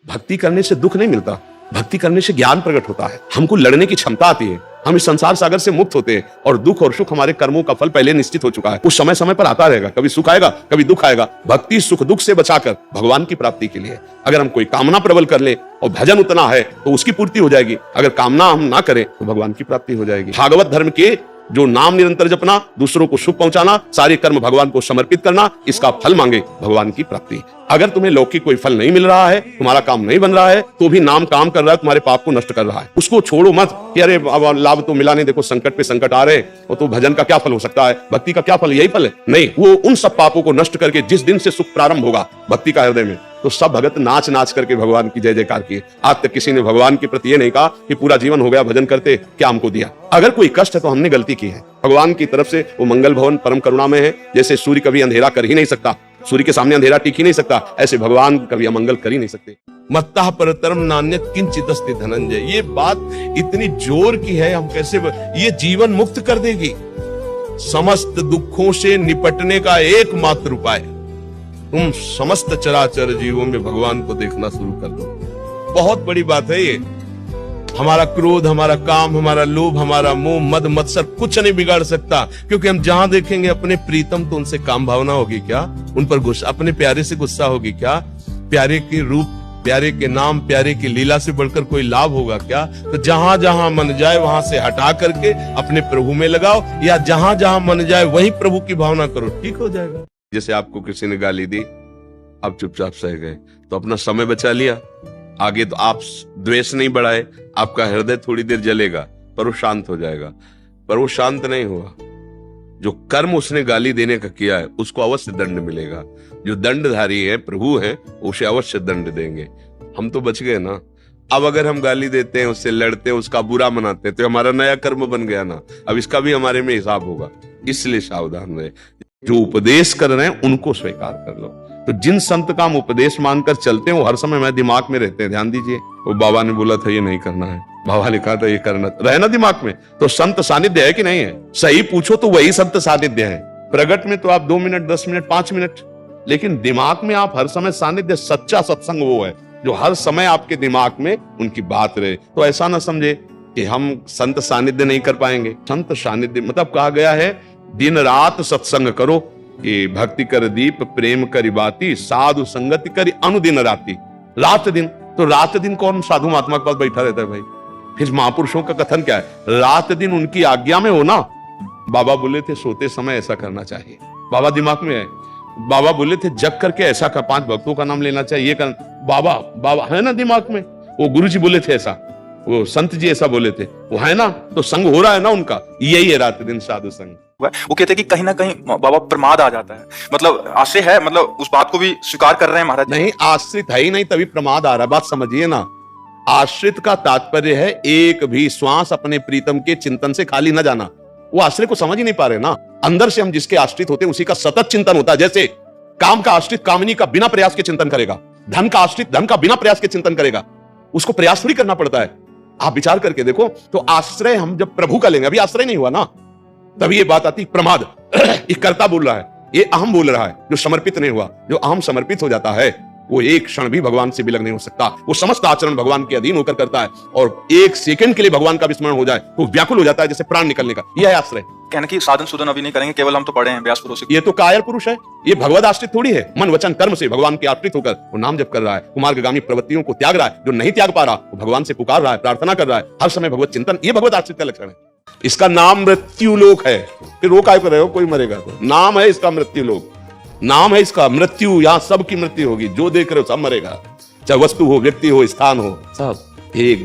भक्ति करने से दुख नहीं मिलता, भक्ति करने से ज्ञान प्रकट होता है, हमको लड़ने की क्षमता आती है, हम इस संसार सागर से मुक्त होते हैं और दुख और सुख हमारे कर्मों का फल पहले निश्चित हो चुका है। उस समय समय पर आता रहेगा, कभी सुख आएगा कभी दुख आएगा। भक्ति सुख दुख से बचाकर भगवान की प्राप्ति के लिए, अगर हम कोई कामना प्रबल कर ले और भजन उतना है तो उसकी पूर्ति हो जाएगी, अगर कामना हम ना करें तो भगवान की प्राप्ति हो जाएगी। भागवत धर्म के जो नाम निरंतर जपना, दूसरों को सुख पहुंचाना, सारे कर्म भगवान को समर्पित करना, इसका फल मांगे भगवान की प्राप्ति। अगर तुम्हें लौकिक कोई फल नहीं मिल रहा है, तुम्हारा काम नहीं बन रहा है, तो भी नाम काम कर रहा है, तुम्हारे पाप को नष्ट कर रहा है, उसको छोड़ो मत कि अरे लाभ तो मिला नहीं, देखो संकट पे संकट आ रहे और तो भजन का क्या फल हो सकता है, भक्ति का क्या फल, यही फल है। नहीं, वो उन सब पापों को नष्ट करके जिस दिन से सुख प्रारंभ होगा भक्ति का हृदय में, तो सब भगत नाच नाच करके भगवान की जय जयकार किए। आज तक किसी ने भगवान के प्रति ये नहीं कहा कि पूरा जीवन हो गया भजन करते, क्या हमको दिया। अगर कोई कष्ट है तो हमने गलती की है। भगवान की तरफ से वो मंगल भवन परम करुणा में है। जैसे सूर्य कभी अंधेरा कर ही नहीं सकता, सूर्य के सामने अंधेरा टिक ही नहीं सकता, ऐसे भगवान कभी अमंगल कर ही नहीं सकते। मत्तः परतरम नान्यत् किंचिदस्ति धनंजय, ये बात इतनी जोर की है, हम कैसे ये जीवन मुक्त कर देगी। समस्त दुखों से निपटने का एकमात्र उपाय, तुम समस्त चराचर जीवों में भगवान को देखना शुरू कर दो। बहुत बड़ी बात है ये। हमारा क्रोध, हमारा काम, हमारा लोभ, हमारा मोह, मद मत्सर कुछ नहीं बिगाड़ सकता, क्योंकि हम जहां देखेंगे अपने प्रीतम तो उनसे काम भावना होगी क्या, उन पर गुस्सा, अपने प्यारे से गुस्सा होगी क्या, प्यारे के रूप, प्यारे के नाम, प्यारे की लीला से बढ़कर कोई लाभ होगा क्या। तो जहां जहां मन जाए वहां से हटा करके अपने प्रभु में लगाओ, या जहां जहां मन जाए वहीं प्रभु की भावना करो, ठीक हो जाएगा। जैसे आपको किसी ने गाली दी, आप चुपचाप सह गए तो अपना समय बचा लिया, आगे तो आप द्वेष नहीं बढ़ाए, आपका हृदय थोड़ी देर जलेगा पर वो शांत हो जाएगा। पर वो शांत नहीं हुआ, जो कर्म उसने गाली देने का किया है उसको अवश्य दंड मिलेगा। जो दंडधारी है, प्रभु है, उसे अवश्य दंड देंगे। हम तो बच गए ना। अब अगर हम गाली देते हैं, उससे लड़ते हैं, उसका बुरा मनाते हैं, तो हमारा नया कर्म बन गया ना। अब इसका भी हमारे में हिसाब होगा, इसलिए सावधान रहे। जो उपदेश कर रहे हैं उनको स्वीकार कर लो। तो जिन संत का हम उपदेश मानकर चलते हैं वो हर समय मेरे दिमाग में रहते हैं। ध्यान दीजिए, वो बाबा ने बोला था ये नहीं करना है, बाबा ने कहा था ये करना, रहना दिमाग में। तो संत सानिध्य है कि नहीं है? सही पूछो तो वही संत सानिध्य है। प्रगट में तो आप 2 मिनट, 10 मिनट, 5 मिनट, लेकिन दिमाग में आप हर समय सानिध्य। सच्चा सत्संग वो है जो हर समय आपके दिमाग में उनकी बात रहे। तो ऐसा ना समझे कि हम संत सानिध्य नहीं कर पाएंगे। संत सानिध्य मतलब कहा गया है दिन रात सत्संग करो, कि भक्ति कर दीप प्रेम करी बाती, साधु संगति करी अनुदिन राती। रात दिन, तो रात दिन कौन साधु महात्मा के पास बैठा रहता है भाई? फिर महापुरुषों का कथन क्या है? रात दिन उनकी आज्ञा में हो ना। बाबा बोले थे सोते समय ऐसा करना चाहिए, बाबा दिमाग में है। बाबा बोले थे जग करके ऐसा कर, 5 भक्तों का नाम लेना चाहिए, ये कर, बाबा बाबा है ना दिमाग में। वो गुरु जी बोले थे ऐसा, वो संत जी ऐसा बोले थे, वो है ना, तो संग हो रहा है ना उनका। यही है रात दिन साधु संग। वो कहते हैं कि कहीं ना कहीं बाबा प्रमाद आ जाता है, मतलब आश्रय है, मतलब उस बात को भी स्वीकार कर रहे हैं महाराज। नहीं, आश्रित है ही नहीं तभी प्रमाद आ रहा है, बात समझिए ना। आश्रित का तात्पर्य है एक भी श्वास अपने प्रीतम के चिंतन से खाली न जाना। वो आश्रय को समझ ही नहीं पा रहे ना। अंदर से हम जिसके आश्रित होते हैं उसी का सतत चिंतन होता है। जैसे काम का आश्रित कामिनी का बिना प्रयास के चिंतन करेगा, धन का आश्रित धन का बिना प्रयास के चिंतन करेगा, उसको प्रयास थोड़ी करना पड़ता है। आप विचार करके देखो। तो आश्रय हम जब प्रभु का लेंगे, अभी आश्रय नहीं हुआ ना, तभी ये बात आती प्रमाद। ये कर्ता बोल रहा है, ये अहम बोल रहा है, जो समर्पित नहीं हुआ। जो अहम समर्पित हो जाता है वो एक क्षण भी भगवान से विलग नहीं हो सकता। वो समस्त आचरण भगवान के अधीन होकर करता है, और एक सेकंड के लिए भगवान का विस्मरण हो जाए तो व्याकुल हो जाता है, जैसे प्राण निकलने का। यह है आश्रय। कहना कि साधन सुधन अभी नहीं करेंगे, केवल हम तो पढ़े हैं व्यास पुरुष। ये तो कायर पुरुष है, ये भगवद आश्रित थोड़ी है। मन वचन कर्म से भगवान के आश्रित होकर वो नाम जप कर रहा है, कुमार्गामी प्रवृत्तियों को त्याग रहा है। जो नहीं त्याग पा रहा वो भगवान से पुकार रहा है, प्रार्थना कर रहा है, हर समय भगवत चिंतन। ये भगवत आश्रित का लक्षण है। इसका नाम मृत्यु लोक है। फिर वो काय कर रहे हो, कोई मरेगा तो नाम है इसका मृत्यु लोक, नाम है इसका मृत्यु। यहां सबकी मृत्यु होगी, जो देख रहे हो सब मरेगा, चाहे वस्तु हो, व्यक्ति हो, स्थान हो, सब एक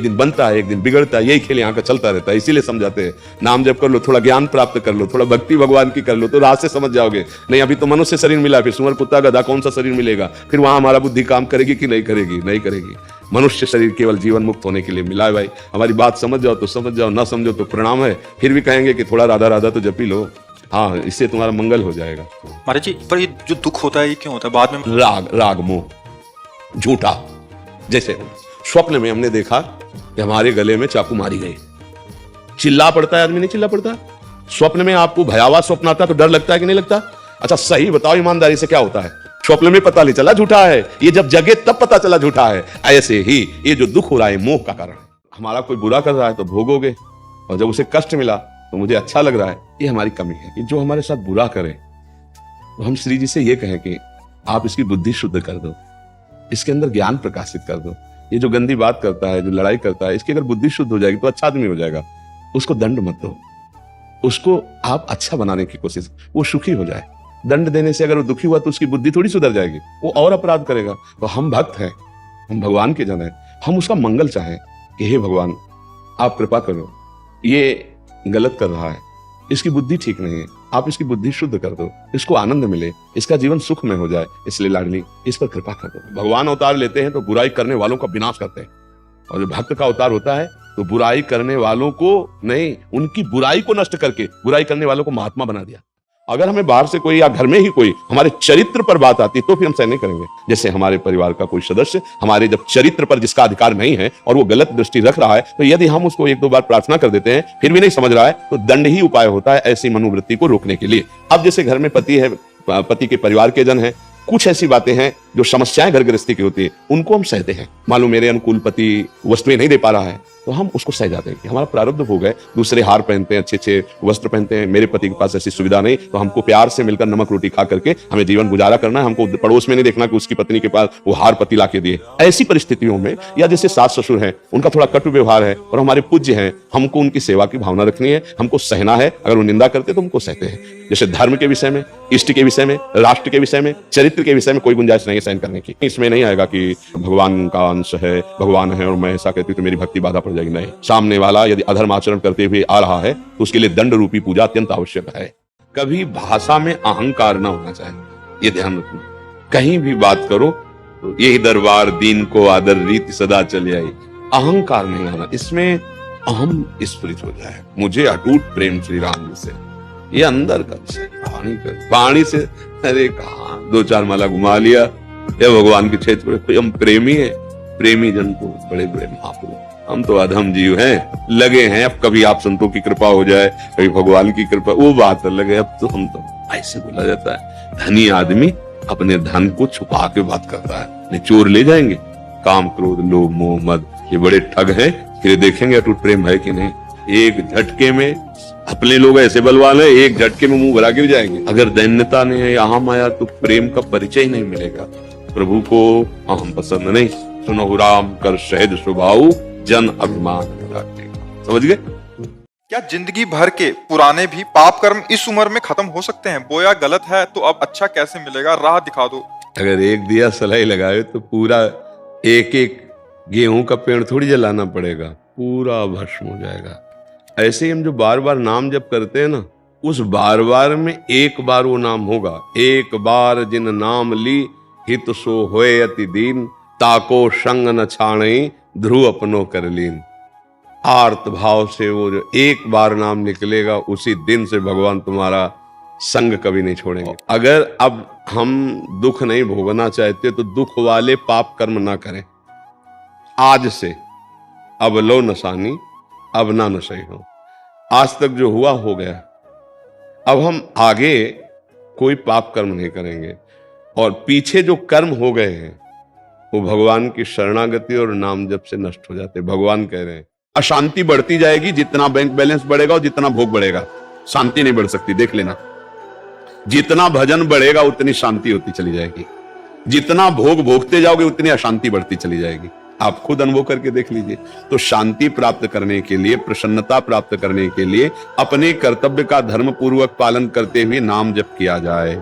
दिन बनता है, एक दिन बिगड़ता है। यही खेल यहाँ का चलता रहता है। इसीलिए समझाते हैं नाम जप कर लो, थोड़ा ज्ञान प्राप्त कर लो, थोड़ा भक्ति भगवान की कर लो, तो रात से समझ जाओगे। नहीं अभी तो मनुष्य शरीर मिला, फिर सुअर कुत्ता गधा कौन सा शरीर मिलेगा? फिर वहां हमारा बुद्धि काम करेगी कि नहीं करेगी? नहीं करेगी। मनुष्य शरीर केवल जीवन मुक्त होने के लिए मिला है भाई। हमारी बात समझ जाओ तो समझ जाओ, ना समझो तो प्रणाम है। फिर भी कहेंगे कि थोड़ा राधा राधा तो जपी लो, हाँ, इससे तुम्हारा मंगल हो जाएगा। महाराज जी, पर ये जो दुख होता है ये क्यों होता है बाद में? राग मोह झूठा। जैसे स्वप्न में हमने देखा कि हमारे गले में चाकू मारी गई, चिल्ला पड़ता है आदमी, नहीं चिल्ला पड़ता? स्वप्न में आपको भयावह स्वप्न आता है तो डर लगता है कि नहीं लगता? अच्छा सही बताओ ईमानदारी से, क्या होता है? स्वप्न में पता नहीं चला झूठा है, ये जब जगे तब पता चला झूठा है। ऐसे ही ये जो दुख हो रहा है मोह का कारण है। हमारा कोई बुरा कर रहा है तो भोगोगे, और जब उसे कष्ट मिला तो मुझे अच्छा लग रहा है, ये हमारी कमी है कि जो हमारे साथ बुरा करे तो हम श्री जी से ये कहें कि आप इसकी बुद्धि शुद्ध कर दो, इसके अंदर ज्ञान प्रकाशित कर दो। ये जो गंदी बात करता है, जो लड़ाई करता है, इसकी अगर बुद्धि शुद्ध हो जाएगी तो अच्छा आदमी हो जाएगा। उसको दंड मत दो, उसको आप अच्छा बनाने की कोशिश, वो सुखी हो जाए। दंड देने से अगर वो दुखी हुआ तो उसकी बुद्धि थोड़ी सुधर जाएगी, वो और अपराध करेगा। तो हम भक्त हैं, हम भगवान के जन हैं, हम उसका मंगल चाहें कि हे भगवान आप कृपा करो, ये गलत कर रहा है, इसकी बुद्धि ठीक नहीं है, आप इसकी बुद्धि शुद्ध कर दो, इसको आनंद मिले, इसका जीवन सुख में हो जाए, इसलिए लाडली इस पर कृपा कर दो। भगवान अवतार लेते हैं तो बुराई करने वालों का विनाश करते हैं, और जो भक्त का अवतार होता है तो बुराई करने वालों को नहीं, उनकी बुराई को नष्ट करके बुराई करने वालों को महात्मा बना दिया। अगर हमें बाहर से कोई या घर में ही कोई हमारे चरित्र पर बात आती तो फिर हम सहन नहीं करेंगे। जैसे हमारे परिवार का कोई सदस्य हमारे जब चरित्र पर जिसका अधिकार नहीं है और वो गलत दृष्टि रख रहा है, तो यदि हम उसको एक दो बार प्रार्थना कर देते हैं फिर भी नहीं समझ रहा है, तो दंड ही उपाय होता है ऐसी मनोवृत्ति को रोकने के लिए। अब जैसे घर में पति है, पति के परिवार के जन हैं, कुछ ऐसी बातें हैं जो समस्याएं घर गृहस्थी की होती है, उनको हम सहते हैं। मालूम मेरे अनुकूल पति वस्तुएं नहीं दे पा रहा है तो हम उसको सह जाते हैं कि हमारा प्रारब्ध भोग है, दूसरे हार पहनते हैं, अच्छे अच्छे वस्त्र पहनते हैं, मेरे पति के पास ऐसी सुविधा नहीं, तो हमको प्यार से मिलकर नमक रोटी खा करके हमें जीवन गुजारा करना है। हमको पड़ोस में नहीं देखना कि उसकी पत्नी के पास वो हार पति ला के दिए। ऐसी परिस्थितियों में, या जैसे सास ससुर हैं, उनका थोड़ा कटु व्यवहार है और हमारे पूज्य हैं, हमको उनकी सेवा की भावना रखनी है, हमको सहना है। अगर वो निंदा करते तो हमको सहते हैं। जैसे धर्म के विषय में, इष्ट के विषय में, राष्ट्र के विषय में, चरित्र के विषय में कोई गुंजाइश नहीं है सहन करने की। इसमें नहीं आएगा कि भगवान का अंश है, भगवान है और मैं ऐसा कहती हूँ तो मेरी भक्ति बाधा पड़ जाएगी। नहीं, सामने वाला यदि अधर्म आचरण करते हुए आ रहा है तो उसके लिए दंड रूपी पूजा अत्यंत आवश्यक है। कभी भाषा में अहंकार ना होना चाहिए, ये ध्यान रखना। कहीं भी बात करो तो यही दरबार दीन को आदर रीति सदा चली आई, अहंकार नहीं आना, इसमें अहम स्फुरित हो जाए। मुझे अटूट प्रेम श्री राम जी से, ये अंदर का पानी से अरे कहा दो चार माला घुमा लिया, या भगवान के क्षेत्र में हम प्रेमी है, प्रेमी जन को बड़े बड़े महापुरुष, हम तो अधम जीव हैं, लगे हैं अब कभी आप संतों की कृपा हो जाए, कभी भगवान की कृपा, वो बात अलग है। अब तो हम तो ऐसे बोला जाता है, धनी आदमी अपने धन को छुपा के बात करता है, चोर ले जाएंगे। काम क्रोध लोभ मोह मद ये बड़े ठग हैं, फिर देखेंगे अटूट प्रेम है कि नहीं। एक झटके में अपने लोग ऐसे बलवान है, एक झटके में मुंह भरा के भी जाएंगे। अगर दैन्यता ने अहम आया तो प्रेम का परिचय ही नहीं मिलेगा। प्रभु को अहम पसंद नहीं, सुनो राम कर सहज स्वभाव जन अभिमान। समझ गए? क्या जिंदगी भर के पुराने भी पाप कर्म इस उम्र में खत्म हो सकते हैं? बोया गलत है तो अब अच्छा कैसे मिलेगा, राह दिखा दो। अगर एक दिया सलाई लगाए तो पूरा एक एक गेहूं का पेड़ थोड़ी जलाना पड़ेगा, पूरा भस्म हो जाएगा। ऐसे ही हम जो बार बार नाम जप करते हैं ना, उस बार बार में एक बार वो नाम होगा। एक बार जिन नाम ली हित सो होए अति दीन, ताको संग न छाणई ध्रुव अपनो कर लीन। आर्त भाव से वो जो एक बार नाम निकलेगा, उसी दिन से भगवान तुम्हारा संग कभी नहीं छोड़ेंगे। अगर अब हम दुख नहीं भोगना चाहते तो दुख वाले पाप कर्म ना करें। आज से अब लो नसानी अब ना नशे हो, आज तक जो हुआ हो गया, अब हम आगे कोई पाप कर्म नहीं करेंगे। और पीछे जो कर्म हो गए हैं वो भगवान की शरणागति और नाम जप से नष्ट हो जाते। भगवान कह रहे हैं अशांति बढ़ती जाएगी, जितना बैंक बैलेंस बढ़ेगा और जितना भोग बढ़ेगा, शांति नहीं बढ़ सकती। देख लेना, जितना भजन बढ़ेगा उतनी शांति होती चली जाएगी, जितना भोग भोगते जाओगे उतनी अशांति बढ़ती चली जाएगी। आप खुद अनुभव करके देख लीजिए। तो शांति प्राप्त करने के लिए, प्रसन्नता प्राप्त करने के लिए अपने कर्तव्य का धर्म पूर्वक पालन करते हुए नाम जप किया जाए।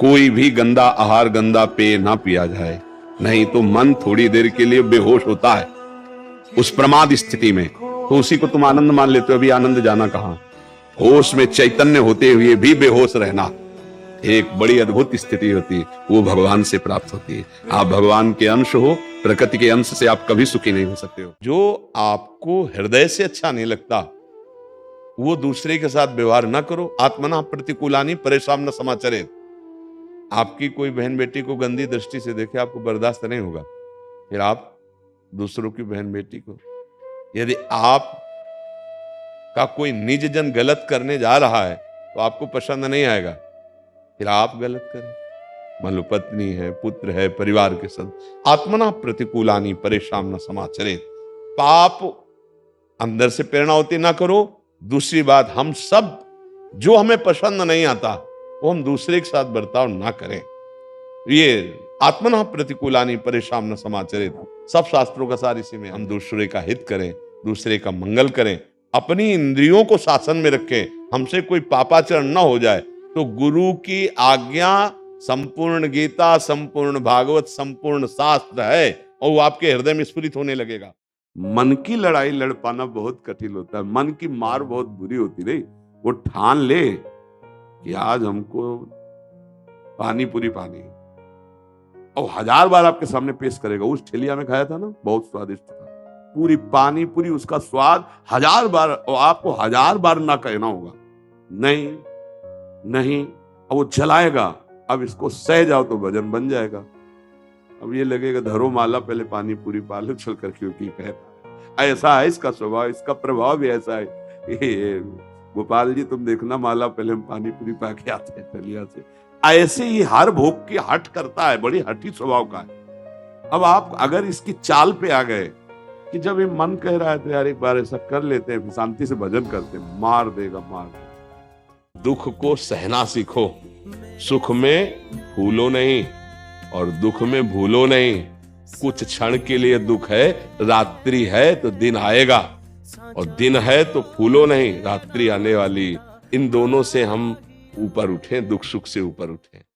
कोई भी गंदा आहार, गंदा पेय ना पिया जाए, नहीं तो मन थोड़ी देर के लिए बेहोश होता है उस प्रमाद स्थिति में, तो उसी को तुम आनंद मान लेते हो। अभी आनंद जाना कहां? होश में चैतन्य होते हुए भी बेहोश रहना एक बड़ी अद्भुत स्थिति होती है, वो भगवान से प्राप्त होती है। आप भगवान के अंश हो, प्रकृति के अंश से आप कभी सुखी नहीं हो सकते हो। जो आपको हृदय से अच्छा नहीं लगता वो दूसरे के साथ व्यवहार ना करो। आत्मना प्रतिकूलानी परेशान न समाचरे। आपकी कोई बहन बेटी को गंदी दृष्टि से देखे, आपको बर्दाश्त नहीं होगा, फिर आप दूसरों की बहन बेटी को, यदि आप का कोई निज जन गलत करने जा रहा है तो आपको पसंद नहीं आएगा, फिर आप गलत करें। मान लो पत्नी है, पुत्र है, परिवार के सदस्य। आत्मना प्रतिकूलानी परेशान न समाचरे, पाप अंदर से प्रेरणा होती ना करो। दूसरी बात, हम सब जो हमें पसंद नहीं आता वो हम दूसरे के साथ बर्ताव ना करें। ये आत्मना प्रतिकूलानी परेशान न समाचरे, सब शास्त्रों का सार इसी में। हम दूसरे का हित करें, दूसरे का मंगल करें, अपनी इंद्रियों को शासन में रखें, हमसे कोई पापाचरण न हो जाए। तो गुरु की आज्ञा संपूर्ण गीता, संपूर्ण भागवत, संपूर्ण शास्त्र है और वो आपके हृदय में स्फुरित होने लगेगा। मन की लड़ाई लड़ पाना बहुत कठिन होता है। मन की मार बहुत बुरी होती नहीं। वो ठान ले कि आज हमको पानी पूरी पानी, और 1000 बार आपके सामने पेश करेगा। उस ठेलिया में खाया था ना, बहुत स्वादिष्ट था, पूरी पानी पूरी, उसका स्वाद 1000 बार, और आपको 1000 बार ना कहना होगा नहीं नहीं, और वो चलाएगा। अब इसको सह जाओ तो भजन बन जाएगा। अब ये लगेगा धरो माला, पहले पानी पूरी पालो चल कर, क्योंकि कहता ऐसा है इसका स्वभाव, इसका प्रभाव भी ऐसा है। ये गोपाल जी तुम देखना, माला पहले हम पानी पूरी पा के आते हैं ठेलिया से। ऐसे ही हर भोग की हट करता है, बड़ी हठी स्वभाव का है। अब आप अगर इसकी चाल पे आ गए कि जब ये मन कह रहा है तो यार एक बार ऐसा कर लेते हैं, शांति से भजन करते हैं, मार देगा मार देगा। दुख को सहना सीखो, सुख में फूलो नहीं और दुख में भूलो नहीं। कुछ क्षण के लिए दुख है, रात्रि है तो दिन आएगा, और दिन है तो फूलो नहीं, रात्रि आने वाली। इन दोनों से हम ऊपर उठें, दुख सुख से ऊपर उठें।